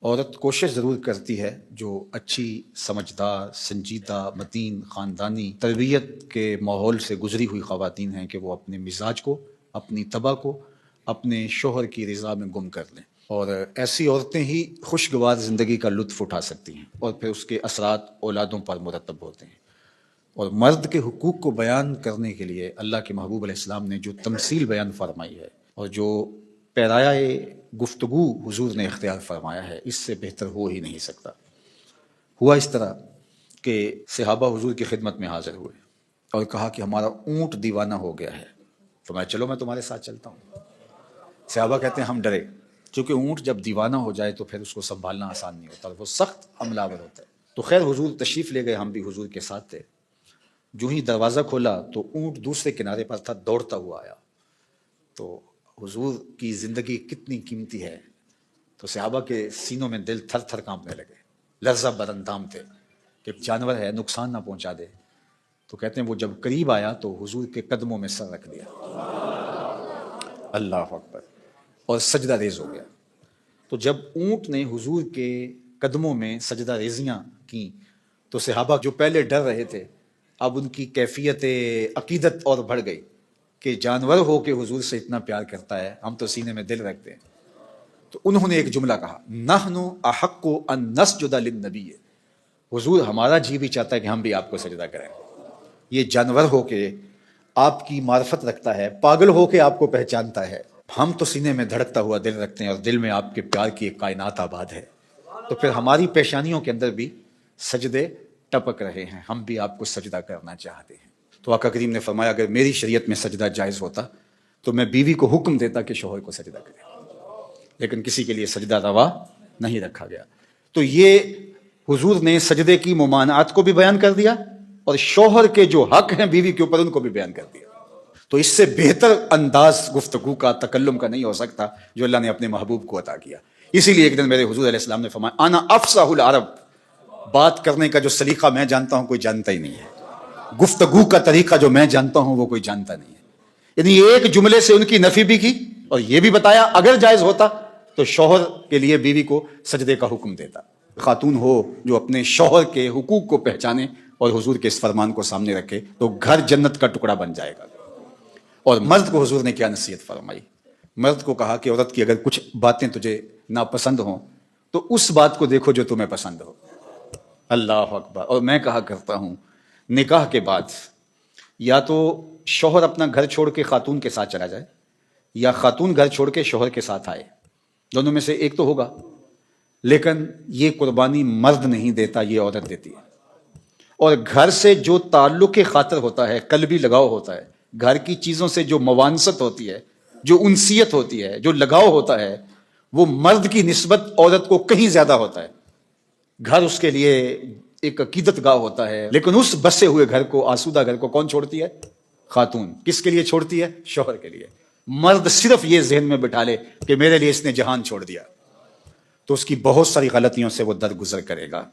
عورت کوشش ضرور کرتی ہے جو اچھی سمجھدار سنجیدہ متین خاندانی تربیت کے ماحول سے گزری ہوئی خواتین ہیں کہ وہ اپنے مزاج کو اپنی طبع کو اپنے شوہر کی رضا میں گم کر لیں، اور ایسی عورتیں ہی خوشگوار زندگی کا لطف اٹھا سکتی ہیں اور پھر اس کے اثرات اولادوں پر مرتب ہوتے ہیں۔ اور مرد کے حقوق کو بیان کرنے کے لیے اللہ کے محبوب علیہ السلام نے جو تمثیل بیان فرمائی ہے اور جو پیرایہ گفتگو حضور نے اختیار فرمایا ہے، اس سے بہتر ہو ہی نہیں سکتا۔ ہوا اس طرح کہ صحابہ حضور کی خدمت میں حاضر ہوئے اور کہا کہ ہمارا اونٹ دیوانہ ہو گیا ہے۔ فرمایا چلو میں تمہارے ساتھ چلتا ہوں۔ صحابہ کہتے ہیں ہم ڈرے، کیونکہ اونٹ جب دیوانہ ہو جائے تو پھر اس کو سنبھالنا آسان نہیں ہوتا، وہ سخت حملہ آور ہوتا ہے۔ تو خیر حضور تشریف لے گئے، ہم بھی حضور کے ساتھ تھے۔ جو ہی دروازہ کھولا تو اونٹ دوسرے کنارے پر تھا، دوڑتا ہوا آیا۔ تو حضور کی زندگی کتنی قیمتی ہے، تو صحابہ کے سینوں میں دل تھر تھر کانپنے لگے، لرزہ براندام تھے کہ جانور ہے نقصان نہ پہنچا دے۔ تو کہتے ہیں وہ جب قریب آیا تو حضور کے قدموں میں سر رکھ دیا، اللہ اکبر، اور سجدہ ریز ہو گیا۔ تو جب اونٹ نے حضور کے قدموں میں سجدہ ریزیاں کی تو صحابہ جو پہلے ڈر رہے تھے، اب ان کی کیفیت عقیدت اور بڑھ گئی کہ جانور ہو کے حضور سے اتنا پیار کرتا ہے، ہم تو سینے میں دل رکھتے ہیں۔ تو انہوں نے ایک جملہ کہا، نحن احق ان نسجد للنبی، حضور ہمارا جی بھی چاہتا ہے کہ ہم بھی آپ کو سجدہ کریں۔ یہ جانور ہو کے آپ کی معرفت رکھتا ہے، پاگل ہو کے آپ کو پہچانتا ہے، ہم تو سینے میں دھڑکتا ہوا دل رکھتے ہیں اور دل میں آپ کے پیار کی ایک کائنات آباد ہے، تو پھر ہماری پیشانیوں کے اندر بھی سجدے ٹپک رہے ہیں، ہم بھی آپ کو سجدہ کرنا چاہتے ہیں۔ تو آقا کریم نے فرمایا اگر میری شریعت میں سجدہ جائز ہوتا تو میں بیوی کو حکم دیتا کہ شوہر کو سجدہ کرے، لیکن کسی کے لیے سجدہ روا نہیں رکھا گیا۔ تو یہ حضور نے سجدے کی ممانعات کو بھی بیان کر دیا اور شوہر کے جو حق ہیں بیوی کے اوپر ان کو بھی بیان کر دیا۔ تو اس سے بہتر انداز گفتگو کا تکلم کا نہیں ہو سکتا جو اللہ نے اپنے محبوب کو عطا کیا۔ اسی لیے ایک دن میرے حضور علیہ السلام نے فرمایا انا افصح العرب، بات کرنے کا جو سلیقہ میں جانتا ہوں کوئی جانتا ہی نہیں ہے، گفتگو کا طریقہ جو میں جانتا ہوں وہ کوئی جانتا نہیں ہے۔ یعنی ایک جملے سے ان کی نفی بھی کی اور یہ بھی بتایا اگر جائز ہوتا تو شوہر کے لیے بیوی کو سجدے کا حکم دیتا۔ خاتون ہو جو اپنے شوہر کے حقوق کو پہچانے اور حضور کے اس فرمان کو سامنے رکھے تو گھر جنت کا ٹکڑا بن جائے گا۔ اور مرد کو حضور نے کیا نصیحت فرمائی؟ مرد کو کہا کہ عورت کی اگر کچھ باتیں تجھے ناپسند ہوں تو اس بات کو دیکھو جو تمہیں پسند ہو، اللہ اکبر۔ اور میں کہا کرتا ہوں نکاح کے بعد یا تو شوہر اپنا گھر چھوڑ کے خاتون کے ساتھ چلا جائے یا خاتون گھر چھوڑ کے شوہر کے ساتھ آئے، دونوں میں سے ایک تو ہوگا، لیکن یہ قربانی مرد نہیں دیتا، یہ عورت دیتی ہے۔ اور گھر سے جو تعلق خاطر ہوتا ہے، قلبی لگاؤ ہوتا ہے، گھر کی چیزوں سے جو موانست ہوتی ہے، جو انسیت ہوتی ہے، جو لگاؤ ہوتا ہے، وہ مرد کی نسبت عورت کو کہیں زیادہ ہوتا ہے۔ گھر اس کے لیے ایک عقیدت گاہ ہوتا ہے، لیکن اس بسے ہوئے گھر کو، آسودہ گھر کو کون چھوڑتی ہے؟ خاتون۔ کس کے لیے چھوڑتی ہے؟ شوہر کے لیے۔ مرد صرف یہ ذہن میں بٹھا لے کہ میرے لیے اس نے جہان چھوڑ دیا تو اس کی بہت ساری غلطیوں سے وہ درگزر کرے گا۔